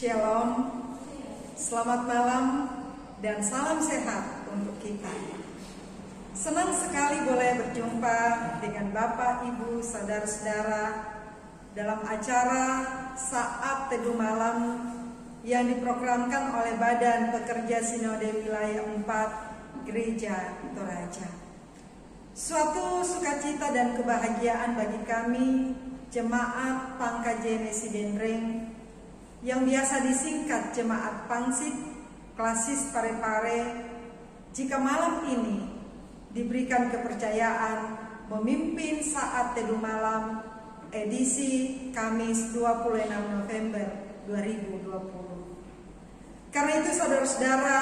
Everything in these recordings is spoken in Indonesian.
Shalom, selamat malam dan salam sehat untuk kita. Senang sekali boleh berjumpa dengan Bapak, Ibu, Saudara-saudara dalam acara Saat Teduh Malam yang diprogramkan oleh Badan Pekerja Sinode Wilayah 4 Gereja Toraja. Suatu sukacita dan kebahagiaan bagi kami, Jemaat Pangkajene Sidendreng, yang biasa disingkat Jemaat Pangsip Klasis Parepare, jika malam ini diberikan kepercayaan memimpin Saat Teduh Malam edisi Kamis 26 November 2020. Karena itu saudara-saudara,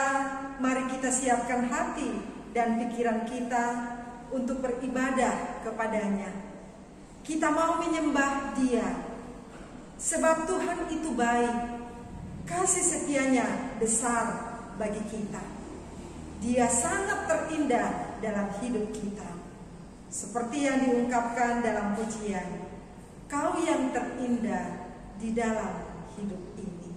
mari kita siapkan hati dan pikiran kita untuk beribadah kepadanya. Kita mau menyembah Dia, sebab Tuhan itu baik, kasih setianya besar bagi kita. Dia sangat terindah dalam hidup kita. Seperti yang diungkapkan dalam pujian, Kau yang terindah di dalam hidup ini.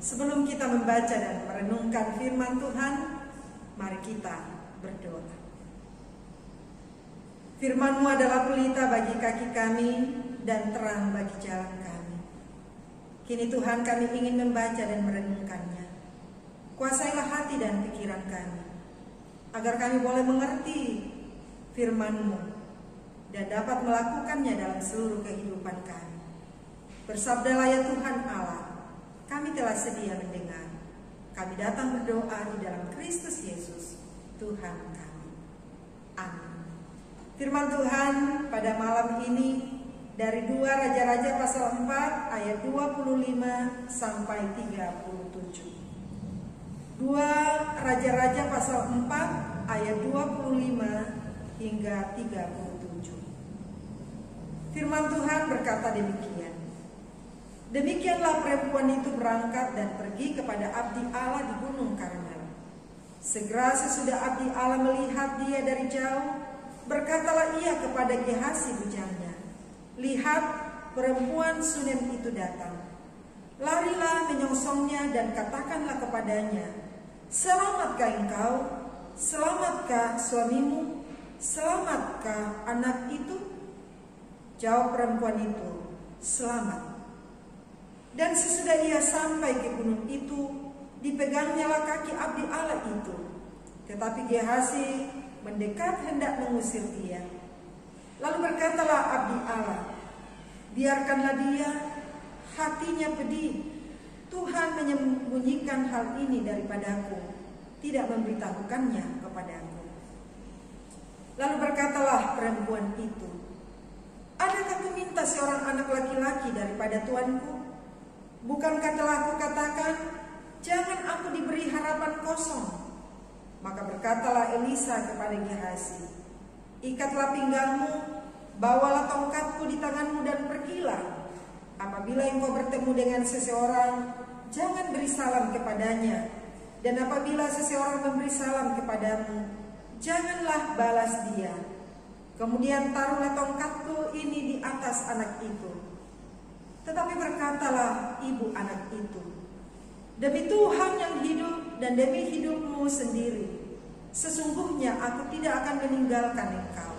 Sebelum kita membaca dan merenungkan firman Tuhan, mari kita berdoa. Firman-Mu adalah pelita bagi kaki kami dan terang bagi jalan kami. Kini Tuhan, kami ingin membaca dan merenungkannya. Kuasailah hati dan pikiran kami, agar kami boleh mengerti firman-Mu dan dapat melakukannya dalam seluruh kehidupan kami. Bersabdalah ya Tuhan Allah, kami telah sedia mendengar. Kami datang berdoa di dalam Kristus Yesus, Tuhan kami. Amin. Firman Tuhan pada malam ini dari 2 Raja-Raja pasal 4 ayat 25 sampai 37. 2 Raja-Raja pasal 4 ayat 25 hingga 37. Firman Tuhan berkata demikian. Demikianlah perempuan itu berangkat dan pergi kepada abdi Allah di Gunung Karmel. Segera sesudah abdi Allah melihat dia dari jauh, berkatalah ia kepada Gehasi bujangnya, "Lihat, perempuan Sunem itu datang. Larilah menyongsongnya dan katakanlah kepadanya, Selamatkah engkau? Selamatkah suamimu? Selamatkah anak itu?" Jawab perempuan itu, "Selamat." Dan sesudah ia sampai ke gunung itu, dipegangnyalah kaki abdi Allah itu. Tetapi Gehasi mendekat hendak mengusir dia. Lalu berkatalah abdi Allah, "Biarkanlah dia, hatinya pedih. Tuhan menyembunyikan hal ini daripadaku, tidak memberitahukannya kepadaku." Lalu berkatalah perempuan itu, "Adakah ku minta seorang anak laki-laki daripada tuanku? Bukankah telah aku katakan, jangan aku diberi harapan kosong?" Maka berkatalah Elisa kepada Gehasi, "Ikatlah pinggangmu, bawalah tongkatku di tanganmu dan pergilah. Apabila engkau bertemu dengan seseorang, jangan beri salam kepadanya. Dan apabila seseorang memberi salam kepadamu, janganlah balas dia. Kemudian taruhlah tongkatku ini di atas anak itu." Tetapi berkatalah ibu anak itu, "Demi Tuhan yang hidup dan demi hidupmu sendiri, sesungguhnya aku tidak akan meninggalkan engkau."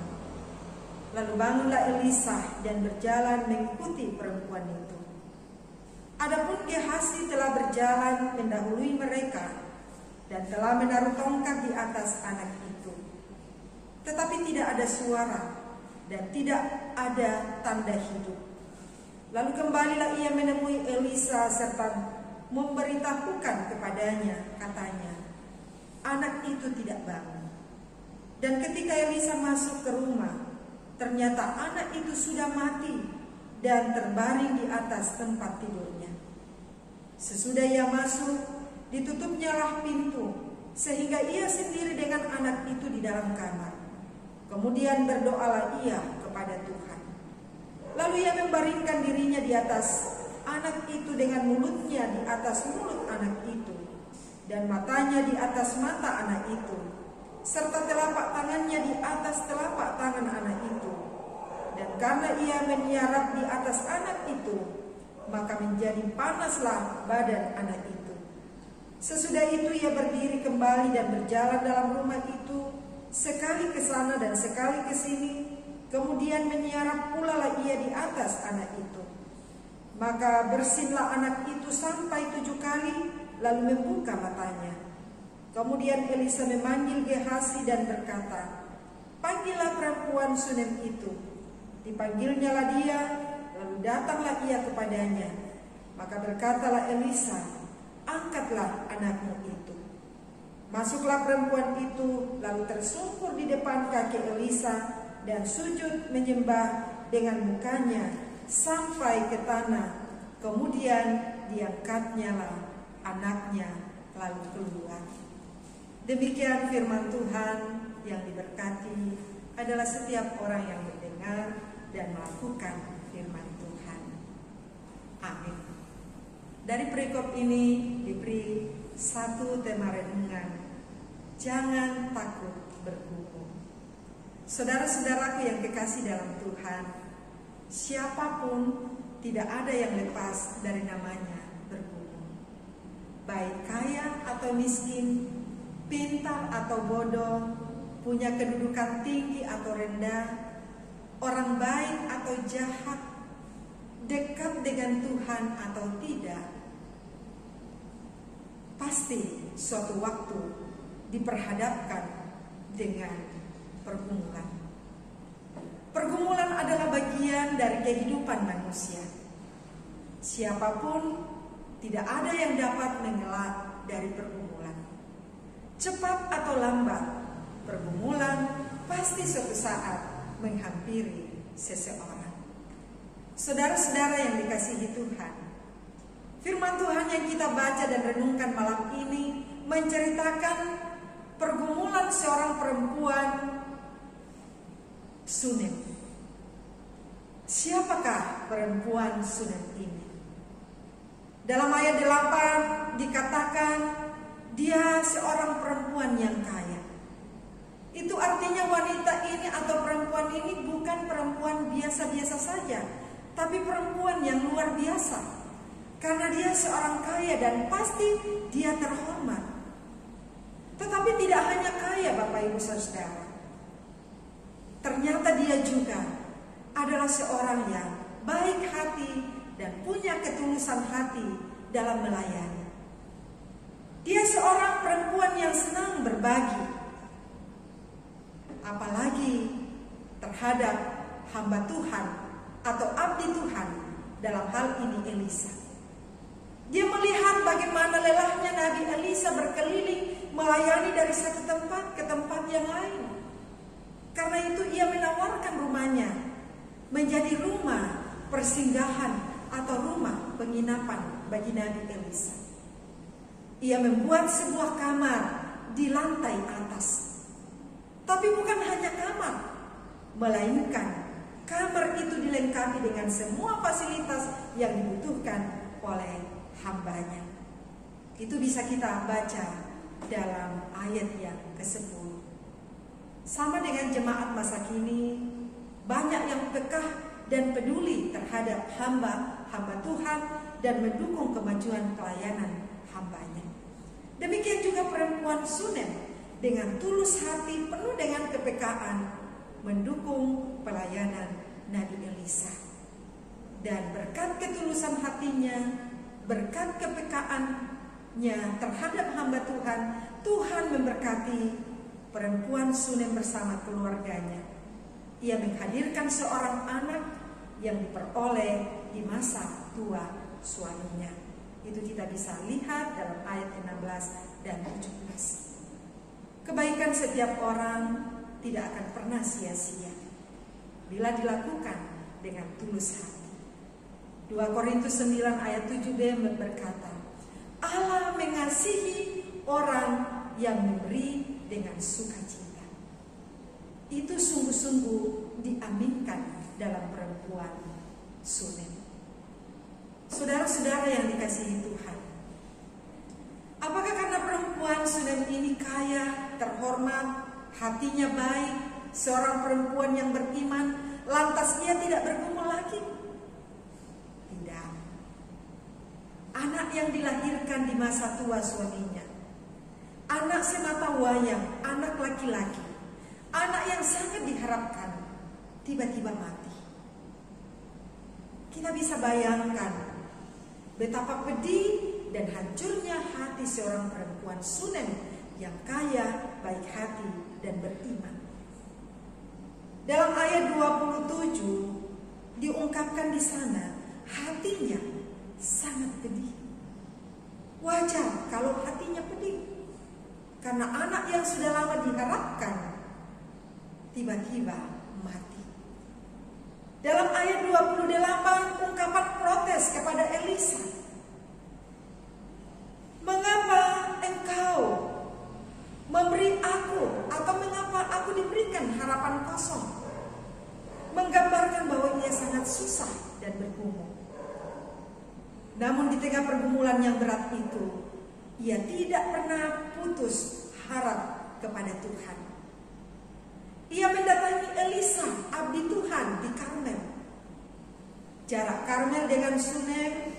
Lalu bangunlah Elisa dan berjalan mengikuti perempuan itu. Adapun Gehasi telah berjalan mendahului mereka dan telah menaruh tongkat di atas anak itu. Tetapi tidak ada suara dan tidak ada tanda hidup. Lalu kembalilah ia menemui Elisa serta memberitahukan kepadanya, katanya, "Anak itu tidak bangun." Dan ketika Elisa masuk ke rumah, ternyata anak itu sudah mati dan terbaring di atas tempat tidurnya. Sesudah ia masuk, ditutupnyalah pintu, sehingga ia sendiri dengan anak itu di dalam kamar. Kemudian berdoalah ia kepada Tuhan. Lalu ia membaringkan dirinya di atas anak itu dengan mulutnya di atas mulut anak itu, dan matanya di atas mata anak itu, serta telapak tangannya di atas telapak tangan anak itu. Dan karena ia menyiarap di atas anak itu, maka menjadi panaslah badan anak itu. Sesudah itu ia berdiri kembali dan berjalan dalam rumah itu, sekali ke sana dan sekali ke sini. Kemudian menyiarap pula lah ia di atas anak itu. Maka bersinlah anak itu sampai 7 kali, lalu membuka matanya. Kemudian Elisa memanggil Gehasi dan berkata, "Panggillah perempuan Sunem itu." Dipanggilnyalah dia, lalu datanglah ia kepadanya. Maka berkatalah Elisa, "Angkatlah anakmu itu." Masuklah perempuan itu, lalu tersungkur di depan kaki Elisa dan sujud menyembah dengan mukanya sampai ke tanah. Kemudian diangkatnyalah anaknya lalu keluar. Demikian firman Tuhan. Yang diberkati adalah setiap orang yang mendengar dan melakukan firman Tuhan. Amin. Dari perikop ini diberi satu tema renungan, jangan takut bergumul. Saudara-saudaraku yang kekasih dalam Tuhan, siapapun tidak ada yang lepas dari namanya bergumul. baik kaya atau miskin, pintar atau bodoh, punya kedudukan tinggi atau rendah, orang baik atau jahat, dekat dengan Tuhan atau tidak, pasti suatu waktu diperhadapkan dengan pergumulan. Pergumulan adalah bagian dari kehidupan manusia. Siapapun tidak ada yang dapat mengelak dari pergumulan. Cepat atau lambat, pergumulan pasti suatu saat menghampiri seseorang. Saudara-saudara yang dikasihi Tuhan, firman Tuhan yang kita baca dan renungkan malam ini menceritakan pergumulan seorang perempuan Sunem. Siapakah perempuan Sunem ini? Dalam ayat 8 dikatakan dia seorang perempuan yang kaya. Itu artinya wanita ini atau perempuan ini bukan perempuan biasa-biasa saja, tapi perempuan yang luar biasa. Karena dia seorang kaya dan pasti dia terhormat. Tetapi tidak hanya kaya, Bapak Ibu Saudara. Ternyata dia juga adalah seorang yang baik hati dan punya ketulusan hati dalam melayani. Dia seorang perempuan yang senang berbagi, apalagi terhadap hamba Tuhan atau abdi Tuhan, dalam hal ini Elisa. Dia melihat bagaimana lelahnya Nabi Elisa berkeliling melayani dari satu tempat ke tempat yang lain. Karena itu ia menawarkan rumahnya menjadi rumah persinggahan atau rumah penginapan bagi Nabi Elisa. Ia membuat sebuah kamar di lantai atas. Tapi bukan hanya kamar, melainkan kamar itu dilengkapi dengan semua fasilitas yang dibutuhkan oleh hambanya. Itu bisa kita baca dalam ayat yang ke-10. Sama dengan jemaat masa kini, banyak yang pekah dan peduli terhadap hamba Tuhan dan mendukung kemajuan pelayanan hambanya. Demikian juga perempuan Sunem dengan tulus hati penuh dengan kepekaan mendukung pelayanan Nabi Elisa. Dan berkat ketulusan hatinya, berkat kepekaannya terhadap hamba Tuhan, Tuhan memberkati perempuan Sunem bersama keluarganya. Ia menghadirkan seorang anak yang diperoleh di masa tua suaminya. Itu kita bisa lihat dalam ayat 16 dan 17. Kebaikan setiap orang tidak akan pernah sia-sia bila dilakukan dengan tulus hati. 2 Korintus 9 ayat 7b berkata, Allah mengasihi orang yang memberi dengan sukacita. Itu sungguh-sungguh diaminkan dalam perempuan Sunem. Saudara-saudara yang dikasihi Tuhan, apakah karena perempuan Sunem ini kaya, terhormat, hatinya baik, seorang perempuan yang beriman, lantas ia tidak bergumul lagi? Tidak. Anak yang dilahirkan di masa tua suaminya, anak semata wayang, anak laki-laki, anak yang sangat diharapkan, tiba-tiba mati. Kita bisa bayangkan betapa pedih dan hancurnya hati seorang perempuan Sunem yang kaya, baik hati, dan beriman. Dalam ayat 27 diungkapkan di sana, hatinya sangat pedih. Wajar kalau hatinya pedih, karena anak yang sudah lama diharapkan tiba-tiba mati. Dalam ayat 28 ungkapan protes kepada Elisa. Mengapa engkau memberi aku, atau mengapa aku diberikan harapan kosong? Menggambarkan bahwa ia sangat susah dan bergumul. Namun di tengah pergumulan yang berat itu, ia tidak pernah putus harap kepada Tuhan. Ia mendatangi Elisa, abdi Tuhan, di Karmel. Jarak Karmel dengan Sunem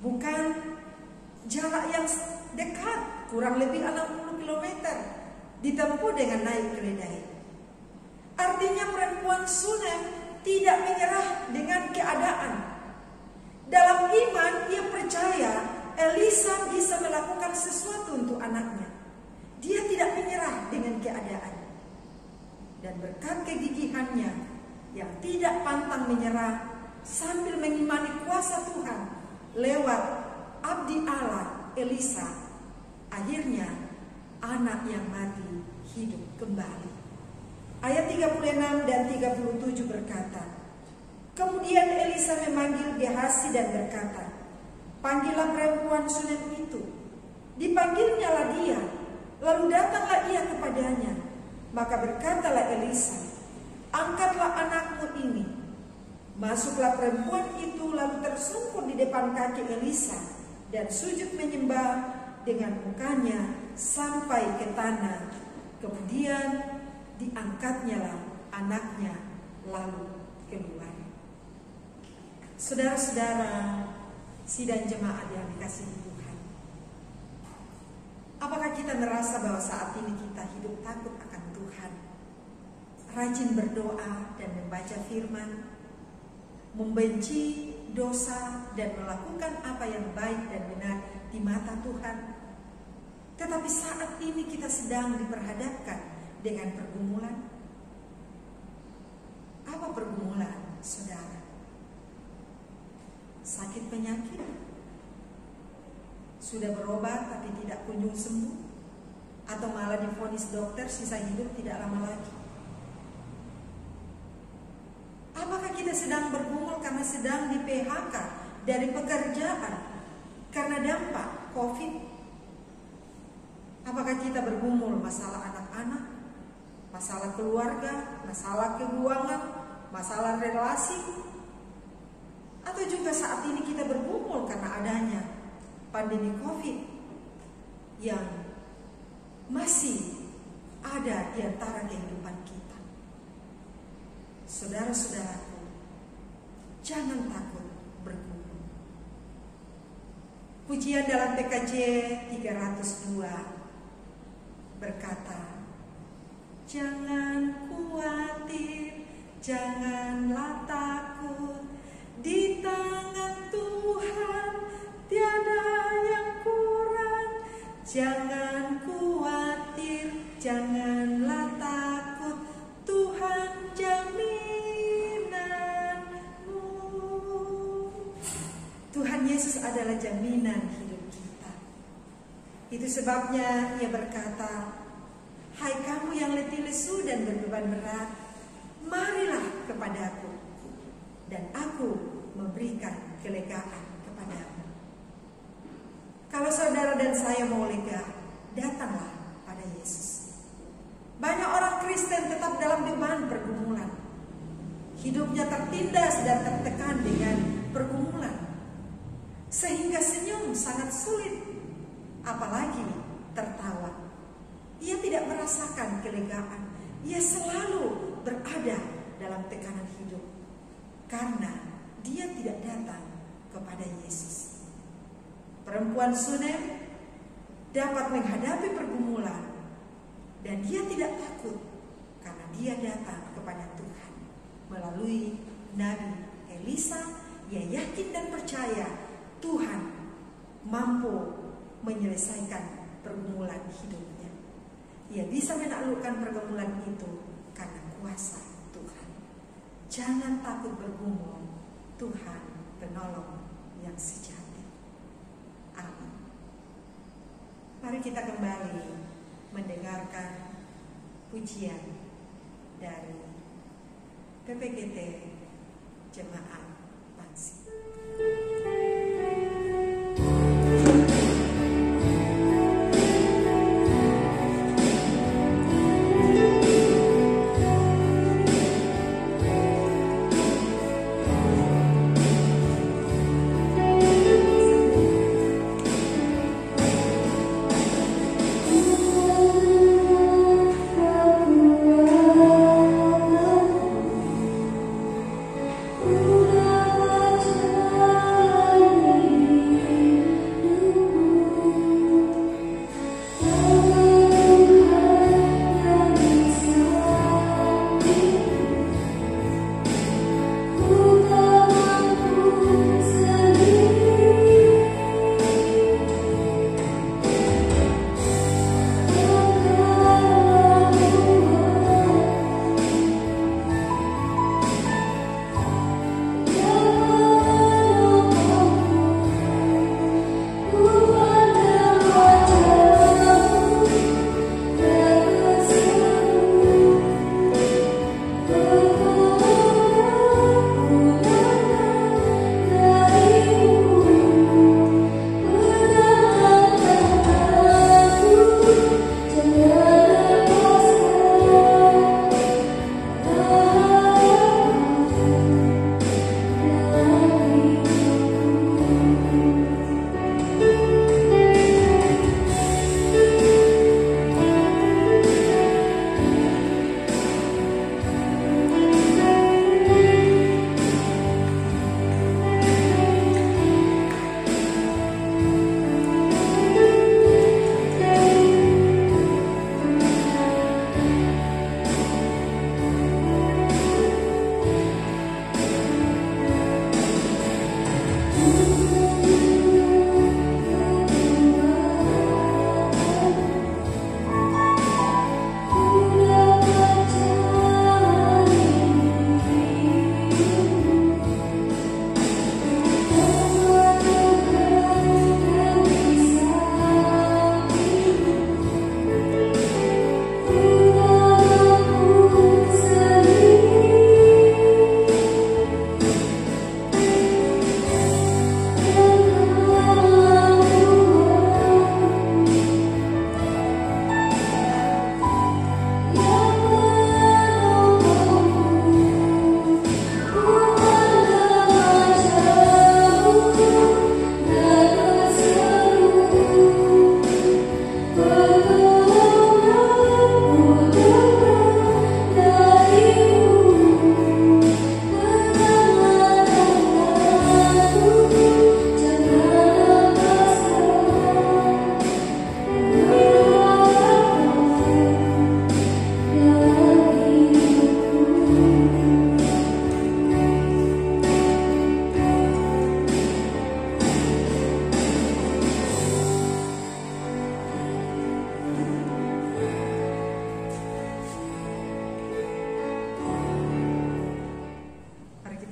bukan jarak yang dekat, kurang lebih 60 km, ditempuh dengan naik keledai. Artinya perempuan Sunem tidak menyerah dengan keadaan. Dalam iman ia percaya Elisa bisa melakukan sesuatu untuk anaknya. Dia tidak menyerah dengan keadaan. Dan berkat kegigihannya yang tidak pantang menyerah sambil mengimani kuasa Tuhan lewat abdi Allah Elisa, akhirnya anak yang mati hidup kembali. Ayat 36 dan 37 berkata, kemudian Elisa memanggil Gehazi dan berkata, panggillah perempuan Sunem itu. Dipanggilnyalah dia, lalu datanglah ia kepadanya. Maka berkatalah Elisa, angkatlah anakmu ini. Masuklah perempuan itu lalu tersungkur di depan kaki Elisa dan sujud menyembah dengan mukanya sampai ke tanah. Kemudian diangkatnyalah anaknya lalu keluar. Saudara-saudara, sidang jemaat yang dikasihi Tuhan, apakah kita merasa bahwa saat ini kita hidup takut akan Tuhan, rajin berdoa dan membaca firman, membenci dosa dan melakukan apa yang baik dan benar di mata Tuhan? Tetapi saat ini kita sedang diperhadapkan dengan pergumulan. Apa pergumulan, saudara? Sakit penyakit? Sudah berobat tapi tidak kunjung sembuh? Atau malah divonis dokter sisa hidup tidak lama lagi? Apakah kita sedang bergumul karena sedang di PHK dari pekerjaan karena dampak COVID? Apakah kita bergumul masalah anak-anak, masalah keluarga, masalah keuangan, masalah relasi? Atau juga saat ini kita bergumul karena adanya pandemi COVID yang masih ada di antara kehidupan kita? Saudara-saudaraku, jangan takut bergumul. Pujian dalam PKJ 302 berkata, jangan khawatir, janganlah takut, di tangan Tuhan tiada yang kurang. Jangan khawatir, janganlah takut, Tuhan jaminanmu. Tuhan Yesus adalah jaminan hidup kita. Itu sebabnya ia berkata, hai kamu yang letih lesu dan berbeban berat, marilah kepadaku, dan aku memberikan kelegaan kepadamu. Kalau saudara dan saya mau lega, datanglah pada Yesus. Banyak orang Kristen tetap dalam beban pergumulan. Hidupnya tertindas dan tertekan dengan pergumulan, sehingga senyum sangat sulit, apalagi tertawa. Ia tidak merasakan kelegaan. Ia selalu berada dalam tekanan hidup karena dia tidak datang kepada Yesus. Perempuan Sunem dapat menghadapi pergumulan dan dia tidak takut karena dia datang kepada Tuhan melalui Nabi Elisa. Ia yakin dan percaya Tuhan mampu menyelesaikan pergumulan hidupnya. Ia bisa menaklukkan pergumulan itu karena kuasa Tuhan. Jangan takut bergumul, Tuhan penolong yang sejati. Amin. Mari kita kembali mendengarkan pujian dari PPGT Jemaat Pansi.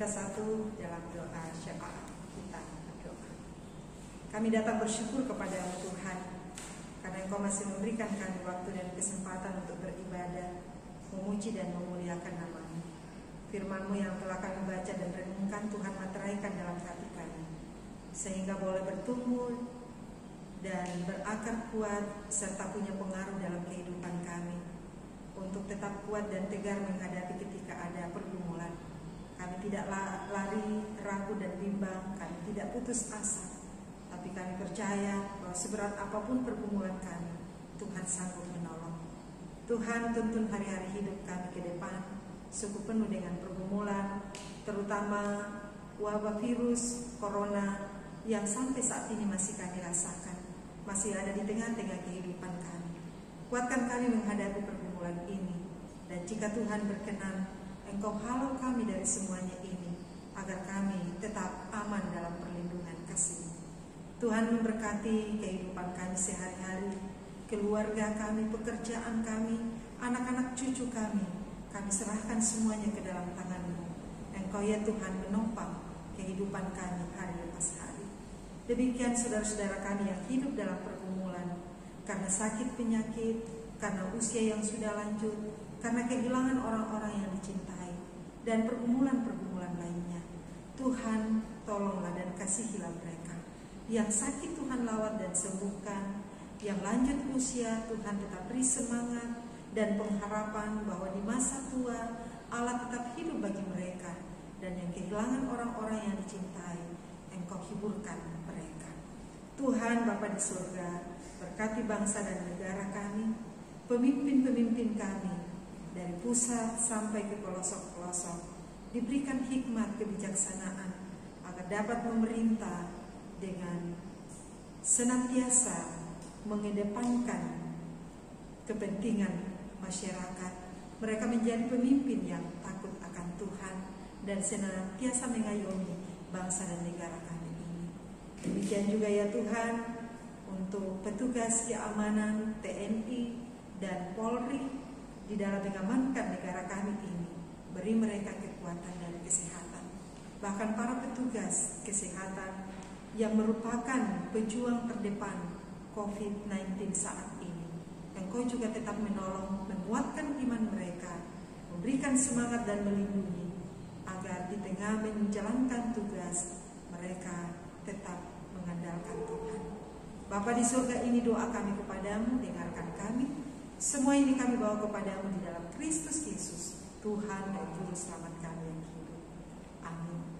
kita satu dalam doa syafaat. Kita berdoa. Kami datang bersyukur kepada Tuhan karena Engkau masih memberikan kami waktu dan kesempatan untuk beribadah, memuji dan memuliakan nama-Mu. Firman-Mu yang telah kami baca dan renungkan, Tuhan materaikan dalam hati kami, sehingga boleh bertumbuh dan berakar kuat serta punya pengaruh dalam kehidupan kami, untuk tetap kuat dan tegar menghadapi ketika ada pergumulan. Kami tidak lari, ragu dan bimbang, kami tidak putus asa, tapi kami percaya bahwa seberat apapun pergumulan kami, Tuhan sanggup menolong. Tuhan, tuntun hari-hari hidup kami ke depan sungguh penuh dengan pergumulan, terutama wabah virus corona yang sampai saat ini masih kami rasakan, masih ada di tengah-tengah kehidupan kami. Kuatkan kami menghadapi pergumulan ini, dan jika Tuhan berkenan, Engkau halau kami dari semuanya ini, agar kami tetap aman dalam perlindungan kasih. Tuhan memberkati kehidupan kami sehari-hari, keluarga kami, pekerjaan kami, anak-anak cucu kami. Kami serahkan semuanya ke dalam tangan-Mu. Engkau ya Tuhan menopang kehidupan kami hari lepas hari. Demikian saudara-saudara kami yang hidup dalam pergumulan, karena sakit penyakit, karena usia yang sudah lanjut, karena kehilangan orang-orang yang dicintai, dan pergumulan-pergumulan lainnya. Tuhan, tolonglah dan kasihilah mereka. Yang sakit Tuhan lawat dan sembuhkan, yang lanjut usia Tuhan tetap beri semangat dan pengharapan bahwa di masa tua Allah tetap hidup bagi mereka, dan yang kehilangan orang-orang yang dicintai, Engkau hiburkan mereka. Tuhan Bapa di surga, berkati bangsa dan negara kami, pemimpin-pemimpin kami, dari pusat sampai ke pelosok-pelosok, diberikan hikmat kebijaksanaan agar dapat memerintah dengan senantiasa mengedepankan kepentingan masyarakat. Mereka menjadi pemimpin yang takut akan Tuhan dan senantiasa mengayomi bangsa dan negara kami ini. Demikian juga ya Tuhan, untuk petugas keamanan TNI dan Polri di dalam mengamankan negara kami ini, beri mereka kekuatan dan kesehatan. Bahkan para petugas kesehatan yang merupakan pejuang terdepan COVID-19 saat ini, Engkau juga tetap menolong, menguatkan iman mereka, memberikan semangat dan melindungi, agar di tengah menjalankan tugas mereka tetap mengandalkan Tuhan. Bapa di surga, ini doa kami kepadamu, dengarkan kami. Semua ini kami bawa kepadamu di dalam Kristus Yesus, Tuhan dan Juru Selamat kami yang hidup. Amin.